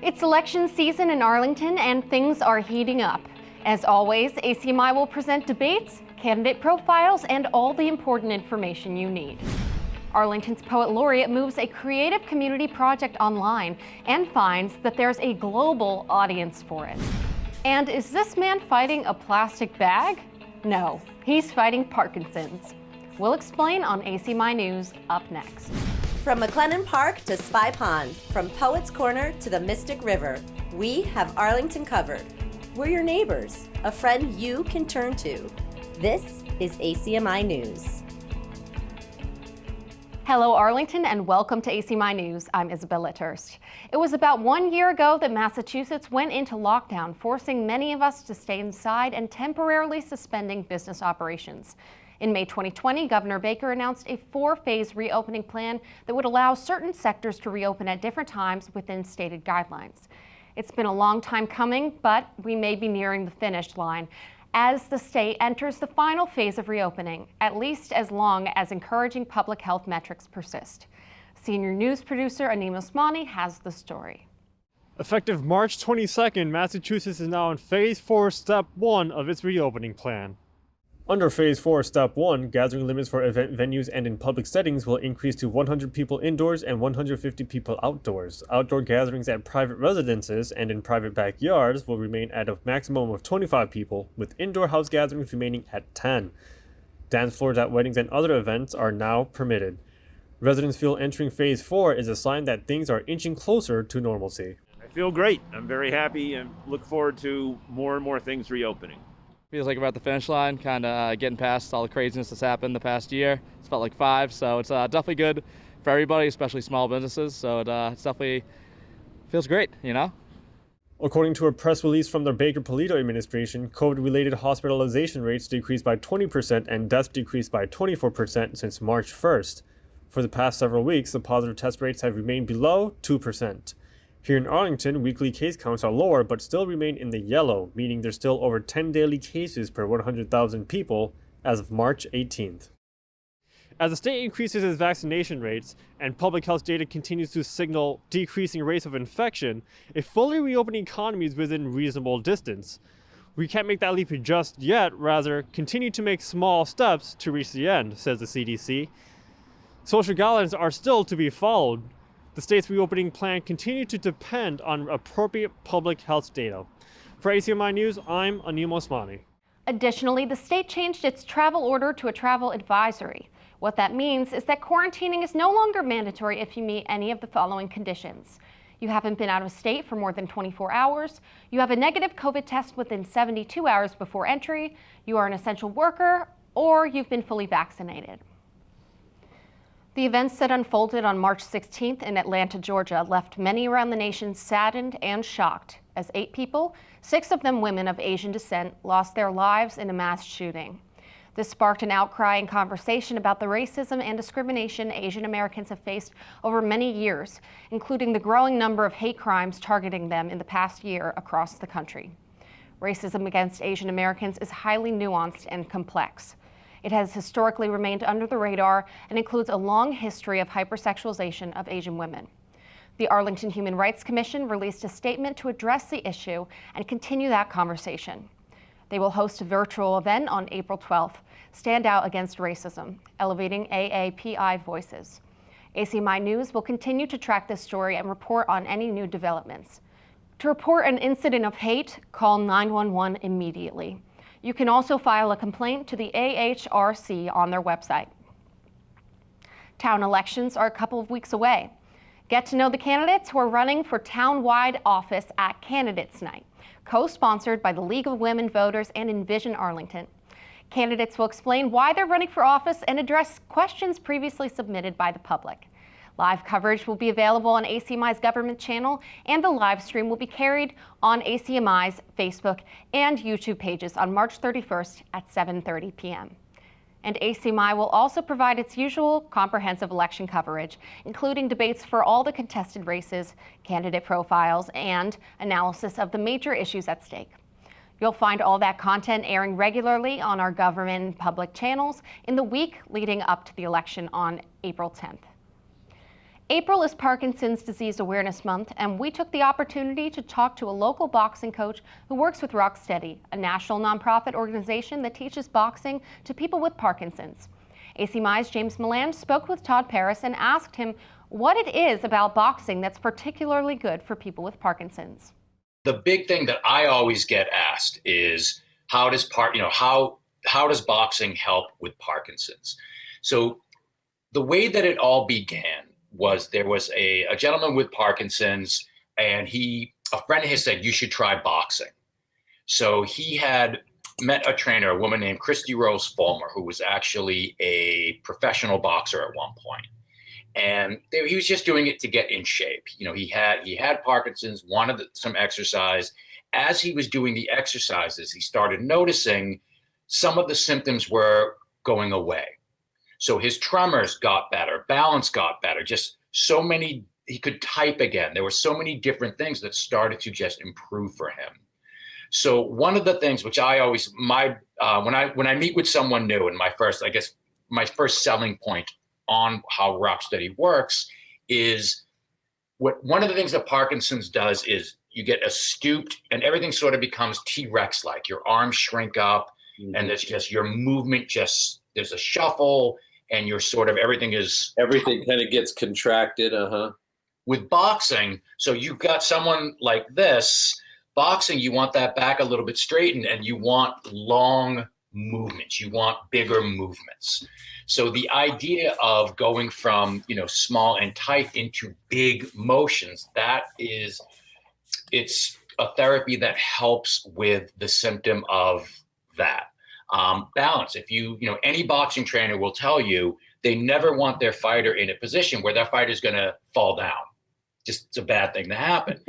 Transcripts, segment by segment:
It's election season in Arlington and things are heating up. As always, ACMi will present debates, candidate profiles, and all the important information you need. Arlington's poet laureate moves a creative community project online and finds that there's a global audience for it. And is this man fighting a plastic bag? No, he's fighting Parkinson's. We'll explain on ACMi News up next. From McLennan Park to Spy Pond, from Poets Corner to the Mystic River, we have Arlington covered. We're your neighbors, a friend you can turn to. This is ACMi News. Hello, Arlington, and welcome to ACMi News. I'm Isabel Litterst. It was about 1 year ago that Massachusetts went into lockdown, forcing many of us to stay inside and temporarily suspending business operations. In May 2020, Governor Baker announced a 4-phase reopening plan that would allow certain sectors to reopen at different times within stated guidelines. It's been a long time coming, but we may be nearing the finish line as the state enters the final phase of reopening, at least as long as encouraging public health metrics persist. Senior news producer Anim Osmani has the story. Effective March 22nd, Massachusetts is now in Phase 4, Step 1 of its reopening plan. Under Phase 4, Step 1, gathering limits for event venues and in public settings will increase to 100 people indoors and 150 people outdoors. Outdoor gatherings at private residences and in private backyards will remain at a maximum of 25 people, with indoor house gatherings remaining at 10. Dance floors at weddings and other events are now permitted. Residents feel entering Phase 4 is a sign that things are inching closer to normalcy. I feel great. I'm very happy and look forward to more and more things reopening. Feels like we're at the finish line, kind of getting past all the craziness that's happened the past year. It's felt like 5, so it's definitely good for everybody, especially small businesses. So it's definitely feels great, you know? According to a press release from the Baker-Polito administration, COVID-related hospitalization rates decreased by 20% and deaths decreased by 24% since March 1st. For the past several weeks, the positive test rates have remained below 2%. Here in Arlington, weekly case counts are lower but still remain in the yellow, meaning there's still over 10 daily cases per 100,000 people as of March 18th. As the state increases its vaccination rates and public health data continues to signal decreasing rates of infection, a fully reopening economy is within reasonable distance. We can't make that leap just yet, rather continue to make small steps to reach the end, says the CDC. Social guidelines are still to be followed. The state's reopening plan continues to depend on appropriate public health data. For ACMi News, I'm Anim Osmani. Additionally, the state changed its travel order to a travel advisory. What that means is that quarantining is no longer mandatory if you meet any of the following conditions. You haven't been out of state for more than 24 hours, you have a negative COVID test within 72 hours before entry, you are an essential worker, or you've been fully vaccinated. The events that unfolded on March 16th in Atlanta, Georgia, left many around the nation saddened and shocked as 8 people, 6 of them women of Asian descent, lost their lives in a mass shooting. This sparked an outcry and conversation about the racism and discrimination Asian Americans have faced over many years, including the growing number of hate crimes targeting them in the past year across the country. Racism against Asian Americans is highly nuanced and complex. It has historically remained under the radar and includes a long history of hypersexualization of Asian women. The Arlington Human Rights Commission released a statement to address the issue and continue that conversation. They will host a virtual event on April 12th, Stand Out Against Racism, Elevating AAPI Voices. ACMi News will continue to track this story and report on any new developments. To report an incident of hate, call 911 immediately. You can also file a complaint to the AHRC on their website. Town elections are a couple of weeks away. Get to know the candidates who are running for town-wide office at Candidates Night, co-sponsored by the League of Women Voters and Envision Arlington. Candidates will explain why they're running for office and address questions previously submitted by the public. Live coverage will be available on ACMi's government channel, and the live stream will be carried on ACMi's Facebook and YouTube pages on March 31st at 7:30 p.m. And ACMi will also provide its usual comprehensive election coverage, including debates for all the contested races, candidate profiles, and analysis of the major issues at stake. You'll find all that content airing regularly on our government and public channels in the week leading up to the election on April 10th. April is Parkinson's Disease Awareness Month, and we took the opportunity to talk to a local boxing coach who works with Rocksteady, a national nonprofit organization that teaches boxing to people with Parkinson's. ACMi's James Milland spoke with Todd Paris and asked him what it is about boxing that's particularly good for people with Parkinson's. The big thing that I always get asked is how does boxing help with Parkinson's? So the way that it all began was there was a gentleman with Parkinson's, and a friend of his said, you should try boxing. So he had met a trainer, a woman named Christy Rose Fulmer, who was actually a professional boxer at one point. And he was just doing it to get in shape. You know, he had Parkinson's, wanted some exercise. As he was doing the exercises, he started noticing some of the symptoms were going away. So his tremors got better, balance got better, just so many, he could type again. There were so many different things that started to just improve for him. So one of the things which I always, when I meet with someone new, and my first selling point on how Rocksteady works is one of the things that Parkinson's does is you get a stooped and everything sort of becomes T-Rex-like. Your arms shrink up and there's just your movement, there's a shuffle and you're sort of, everything kind of gets contracted. With boxing, so you've got someone like this, boxing, you want that back a little bit straightened and you want long movements, you want bigger movements. So the idea of going from, small and tight into big motions, it's a therapy that helps with the symptom of that. Balance. If any boxing trainer will tell you they never want their fighter in a position where their fighter is going to fall down. Just it's a bad thing to happen.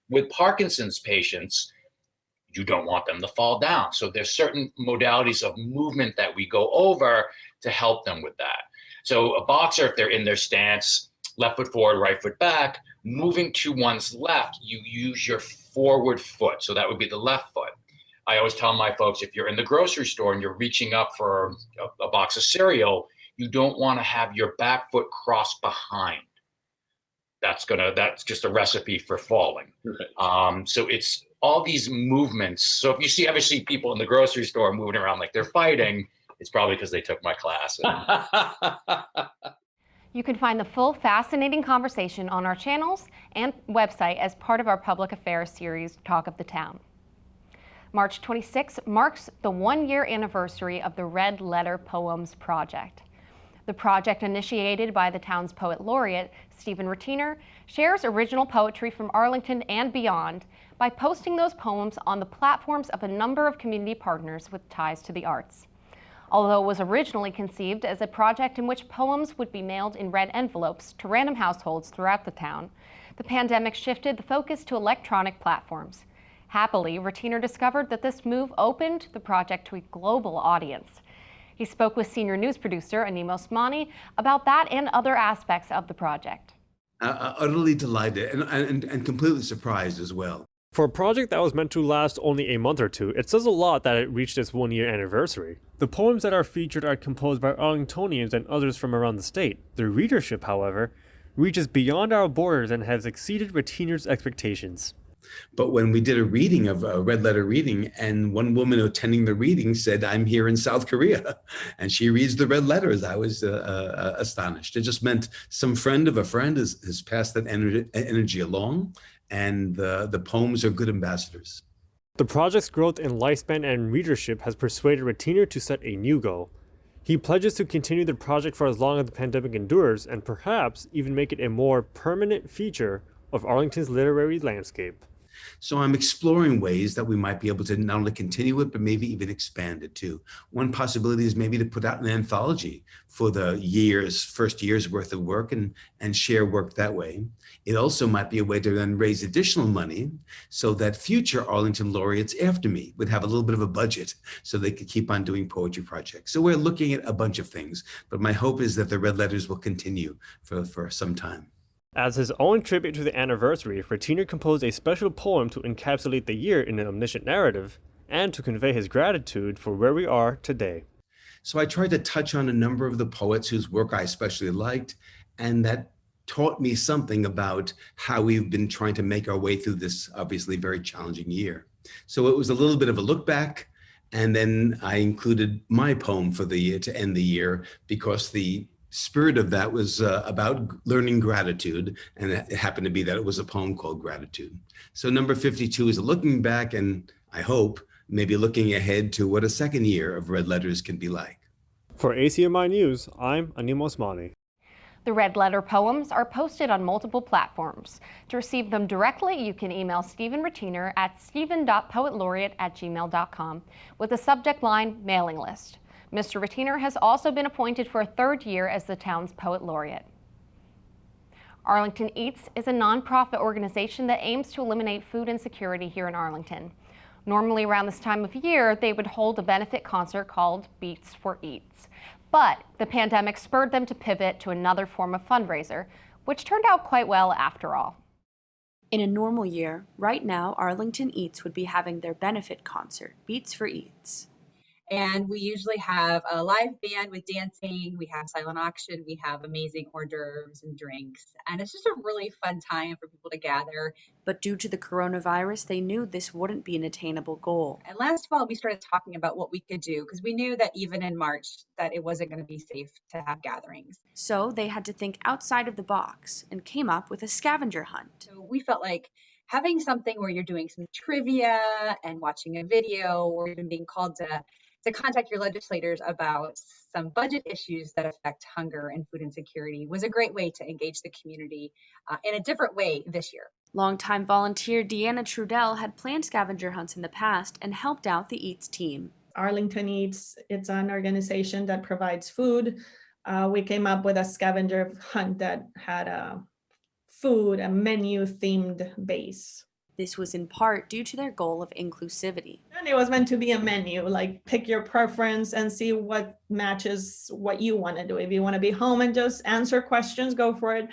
With Parkinson's patients, you don't want them to fall down. So there's certain modalities of movement that we go over to help them with that. So a boxer, if they're in their stance, left foot forward, right foot back, moving to one's left, you use your forward foot. So that would be the left foot. I always tell my folks, if you're in the grocery store and you're reaching up for a box of cereal, you don't want to have your back foot crossed behind. That's just a recipe for falling. Right. So it's all these movements. So if you ever see people in the grocery store moving around like they're fighting, it's probably because they took my class. You can find the full fascinating conversation on our channels and website as part of our public affairs series, Talk of the Town. March 26 marks the one-year anniversary of the Red Letter Poems Project. The project, initiated by the town's poet laureate, Stephen Ratiner, shares original poetry from Arlington and beyond by posting those poems on the platforms of a number of community partners with ties to the arts. Although it was originally conceived as a project in which poems would be mailed in red envelopes to random households throughout the town, the pandemic shifted the focus to electronic platforms. Happily, Ratiner discovered that this move opened the project to a global audience. He spoke with senior news producer Anim Osmani about that and other aspects of the project. Utterly delighted and completely surprised as well. For a project that was meant to last only a month or two, it says a lot that it reached its one-year anniversary. The poems that are featured are composed by Arlingtonians and others from around the state. Their readership, however, reaches beyond our borders and has exceeded Ratiner's expectations. But when we did a reading of a red letter reading, and one woman attending the reading said, I'm here in South Korea, and she reads the red letters, I was astonished. It just meant some friend of a friend has passed that energy along, and the poems are good ambassadors. The project's growth in lifespan and readership has persuaded Ratiner to set a new goal. He pledges to continue the project for as long as the pandemic endures, and perhaps even make it a more permanent feature of Arlington's literary landscape. So I'm exploring ways that we might be able to not only continue it, but maybe even expand it too. One possibility is maybe to put out an anthology for the first year's worth of work and share work that way. It also might be a way to then raise additional money so that future Arlington laureates after me would have a little bit of a budget so they could keep on doing poetry projects. So we're looking at a bunch of things, but my hope is that the Red Letters will continue for some time. As his own tribute to the anniversary, Ratiner composed a special poem to encapsulate the year in an omniscient narrative and to convey his gratitude for where we are today. So I tried to touch on a number of the poets whose work I especially liked And that taught me something about how we've been trying to make our way through this obviously very challenging year. So it was a little bit of a look back. And then I included my poem for the year to end the year, because the spirit of that was about learning gratitude. And it happened to be that it was a poem called Gratitude. So number 52 is a looking back, and I hope maybe looking ahead to what a second year of Red Letters can be like. For ACMi News, I'm Anim Osmani. The Red Letter poems are posted on multiple platforms. To receive them directly, you can email Stephen Rettiner at stephen.poetlaureate@gmail.com with the subject line Mailing List. Mr. Rettiner has also been appointed for a third year as the town's Poet Laureate. Arlington Eats is a nonprofit organization that aims to eliminate food insecurity here in Arlington. Normally around this time of year, they would hold a benefit concert called Beats for Eats. But the pandemic spurred them to pivot to another form of fundraiser, which turned out quite well after all. In a normal year, right now, Arlington Eats would be having their benefit concert, Beats for Eats. And we usually have a live band with dancing, we have silent auction, we have amazing hors d'oeuvres and drinks. And it's just a really fun time for people to gather. But due to the coronavirus, they knew this wouldn't be an attainable goal. And last fall, we started talking about what we could do, because we knew that even in March, that it wasn't going to be safe to have gatherings. So they had to think outside of the box and came up with a scavenger hunt. So we felt like having something where you're doing some trivia and watching a video, or even being called to contact your legislators about some budget issues that affect hunger and food insecurity was a great way to engage the community in a different way this year. Longtime volunteer Deanna Trudell had planned scavenger hunts in the past and helped out the Eats team. Arlington Eats, it's an organization that provides food. We came up with a scavenger hunt that had a menu-themed base. This was in part due to their goal of inclusivity. And it was meant to be a menu, like pick your preference and see what matches what you want to do. If you want to be home and just answer questions, go for it.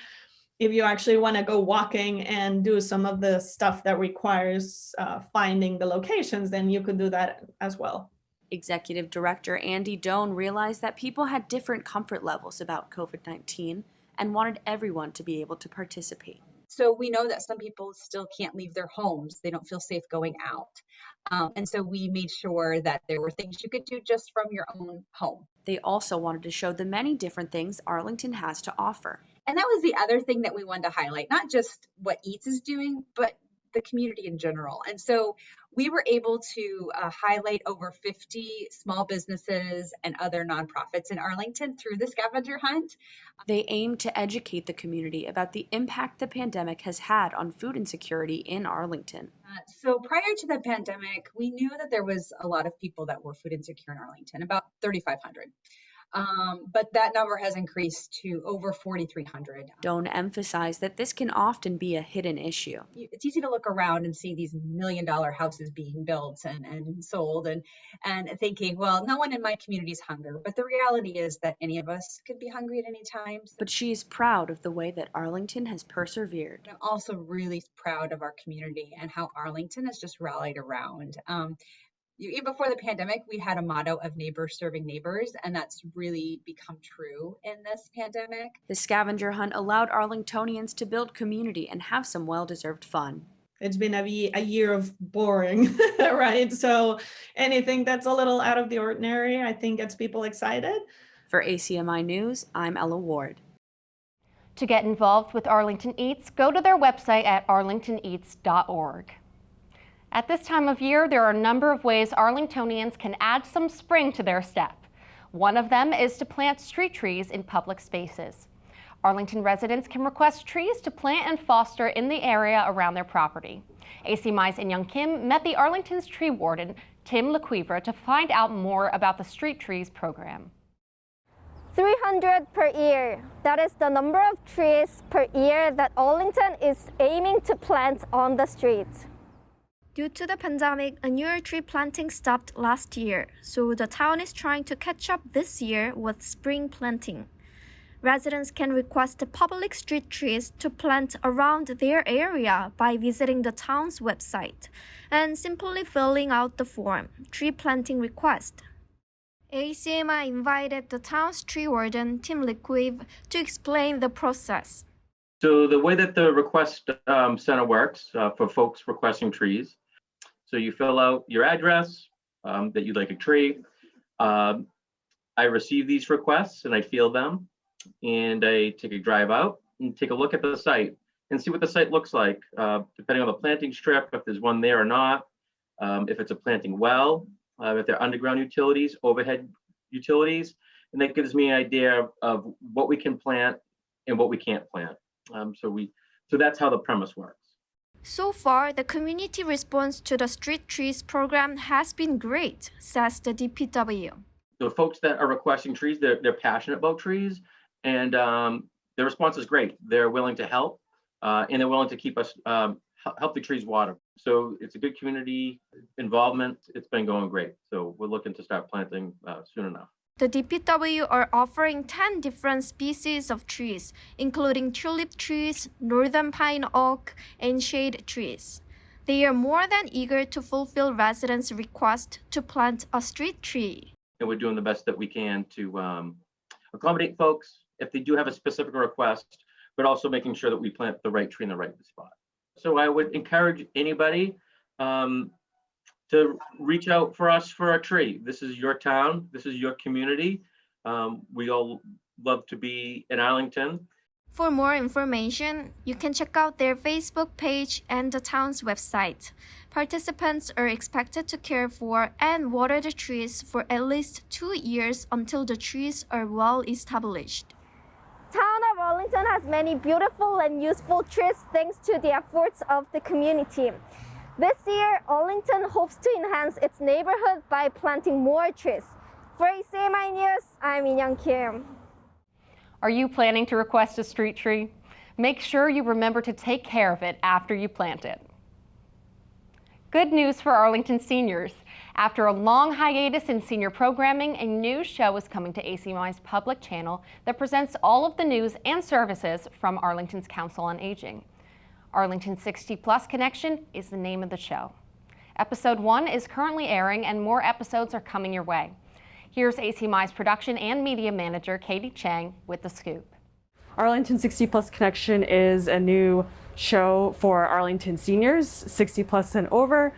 If you actually want to go walking and do some of the stuff that requires finding the locations, then you could do that as well. Executive Director Andy Doan realized that people had different comfort levels about COVID-19 and wanted everyone to be able to participate. So we know that some people still can't leave their homes. They don't feel safe going out. And so we made sure that there were things you could do just from your own home. They also wanted to show the many different things Arlington has to offer. And that was the other thing that we wanted to highlight, not just what Eats is doing, but the community in general. And so we were able to highlight over 50 small businesses and other nonprofits in Arlington through the scavenger hunt. They aim to educate the community about the impact the pandemic has had on food insecurity in Arlington. So prior to the pandemic, we knew that there was a lot of people that were food insecure in Arlington, about 3,500. But that number has increased to over 4,300. Doan emphasized that this can often be a hidden issue. It's easy to look around and see these $1 million houses being built and sold and thinking, well, no one in my community is hungry. But the reality is that any of us could be hungry at any time. But she is proud of the way that Arlington has persevered. I'm also really proud of our community and how Arlington has just rallied around. Even before the pandemic, we had a motto of neighbors serving neighbors, and that's really become true in this pandemic. The scavenger hunt allowed Arlingtonians to build community and have some well-deserved fun. It's been a year of boring, right? So anything that's a little out of the ordinary, I think gets people excited. For ACMi News, I'm Ella Ward. To get involved with Arlington Eats, go to their website at arlingtoneats.org. At this time of year, there are a number of ways Arlingtonians can add some spring to their step. One of them is to plant street trees in public spaces. Arlington residents can request trees to plant and foster in the area around their property. ACMi's In Young Kim met the Arlington's tree warden, Tim LeCuivre, to find out more about the Street Trees program. 300 per year. That is the number of trees per year that Arlington is aiming to plant on the streets. Due to the pandemic, annual tree planting stopped last year, so the town is trying to catch up this year with spring planting. Residents can request public street trees to plant around their area by visiting the town's website and simply filling out the form, Tree Planting Request. ACMi invited the town's tree warden, Tim Liquive, to explain the process. So the way that the request center works for folks requesting trees, so you fill out your address, that you'd like a tree. I receive these requests and I field them, and I take a drive out and take a look at the site and see what the site looks like, depending on the planting strip, if there's one there or not, if it's a planting well, if they're underground utilities, overhead utilities, and that gives me an idea of what we can plant and what we can't plant. So that's how the premise works. So far, the community response to the Street Trees program has been great, says the DPW. The folks that are requesting trees, they're passionate about trees, and their response is great. They're willing to help, and they're willing to keep us help the trees water. So it's a good community involvement. It's been going great. So we're looking to start planting soon enough. The DPW are offering 10 different species of trees, including tulip trees, northern pine oak, and shade trees. They are more than eager to fulfill residents' request to plant a street tree. And we're doing the best that we can to accommodate folks if they do have a specific request, but also making sure that we plant the right tree in the right spot. So I would encourage anybody to reach out for us for a tree. This is your town. This is your community. We all love to be in Arlington. For more information, you can check out their Facebook page and the town's website. Participants are expected to care for and water the trees for at least 2 years until the trees are well established. Town of Arlington has many beautiful and useful trees thanks to the efforts of the community. This year, Arlington hopes to enhance its neighborhood by planting more trees. For ACMi News, I'm In-young Kim. Are you planning to request a street tree? Make sure you remember to take care of it after you plant it. Good news for Arlington seniors. After a long hiatus in senior programming, a new show is coming to ACMi's public channel that presents all of the news and services from Arlington's Council on Aging. Arlington 60 Plus Connection is the name of the show. Episode 1 is currently airing and more episodes are coming your way. Here's ACMi's production and media manager, Katie Chang, with the scoop. Arlington 60 Plus Connection is a new show for Arlington seniors, 60 plus and over.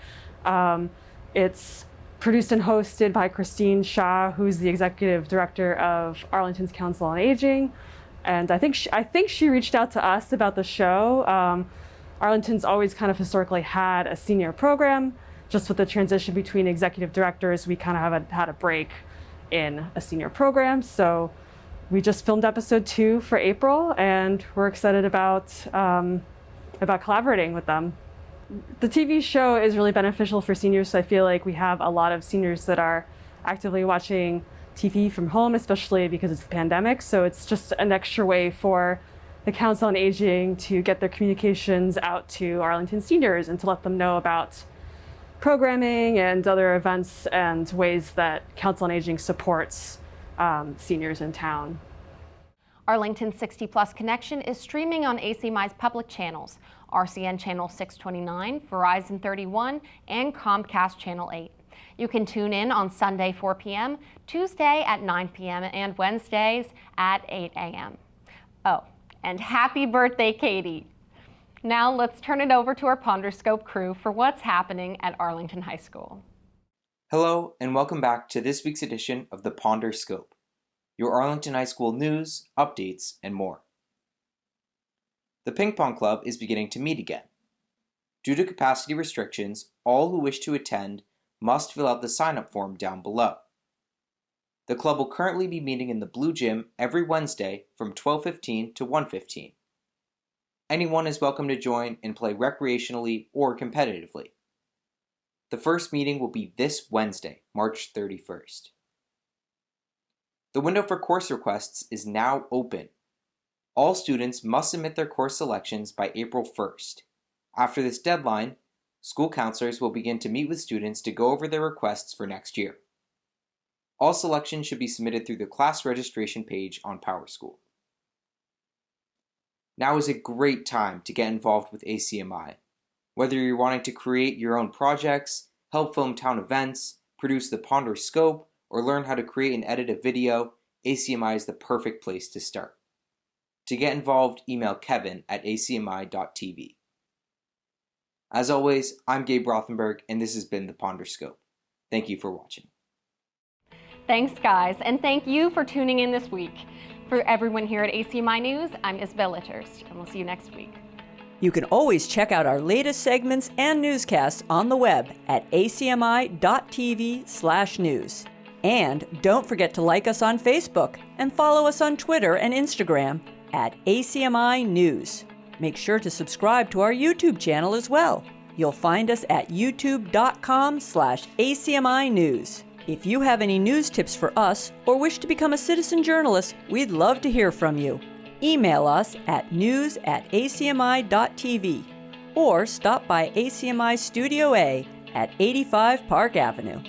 It's produced and hosted by Christine Shah, who's the executive director of Arlington's Council on Aging. And I think she reached out to us about the show. Arlington's always kind of historically had a senior program. Just with the transition between executive directors, we kind of haven't had a break in a senior program. So we just filmed episode 2 for April, and we're excited about collaborating with them. The TV show is really beneficial for seniors. So I feel like we have a lot of seniors that are actively watching TV from home, especially because it's the pandemic. So it's just an extra way for the Council on Aging to get their communications out to Arlington seniors and to let them know about programming and other events and ways that Council on Aging supports seniors in town. Arlington 60 Plus Connection is streaming on ACMi's public channels, RCN Channel 629, Verizon 31, and Comcast Channel 8. You can tune in on Sunday 4 p.m., Tuesday at 9 p.m., and Wednesdays at 8 a.m. Oh, and happy birthday, Katie! Now let's turn it over to our Ponderscope crew for what's happening at Arlington High School. Hello, and welcome back to this week's edition of the Ponderscope, your Arlington High School news, updates, and more. The Ping Pong Club is beginning to meet again. Due to capacity restrictions, all who wish to attend must fill out the sign-up form down below. The club will currently be meeting in the Blue Gym every Wednesday from 12:15 to 1:15. Anyone is welcome to join and play recreationally or competitively. The first meeting will be this Wednesday, March 31st. The window for course requests is now open. All students must submit their course selections by April 1st. After this deadline, school counselors will begin to meet with students to go over their requests for next year. All selections should be submitted through the class registration page on PowerSchool. Now is a great time to get involved with ACMi. Whether you're wanting to create your own projects, help film town events, produce the Ponderscope, or learn how to create and edit a video, ACMi is the perfect place to start. To get involved, email kevin@acmi.tv. As always, I'm Gabe Rothenberg, and this has been the Ponderscope. Thank you for watching. Thanks, guys, and thank you for tuning in this week. For everyone here at ACMi News, I'm Isabel Litterst, and we'll see you next week. You can always check out our latest segments and newscasts on the web at acmi.tv/news. And don't forget to like us on Facebook and follow us on Twitter and Instagram at ACMi News. Make sure to subscribe to our YouTube channel as well. You'll find us at youtube.com/ACMi News. If you have any news tips for us or wish to become a citizen journalist, we'd love to hear from you. Email us at news@acmi.tv or stop by ACMI Studio A at 85 Park Avenue.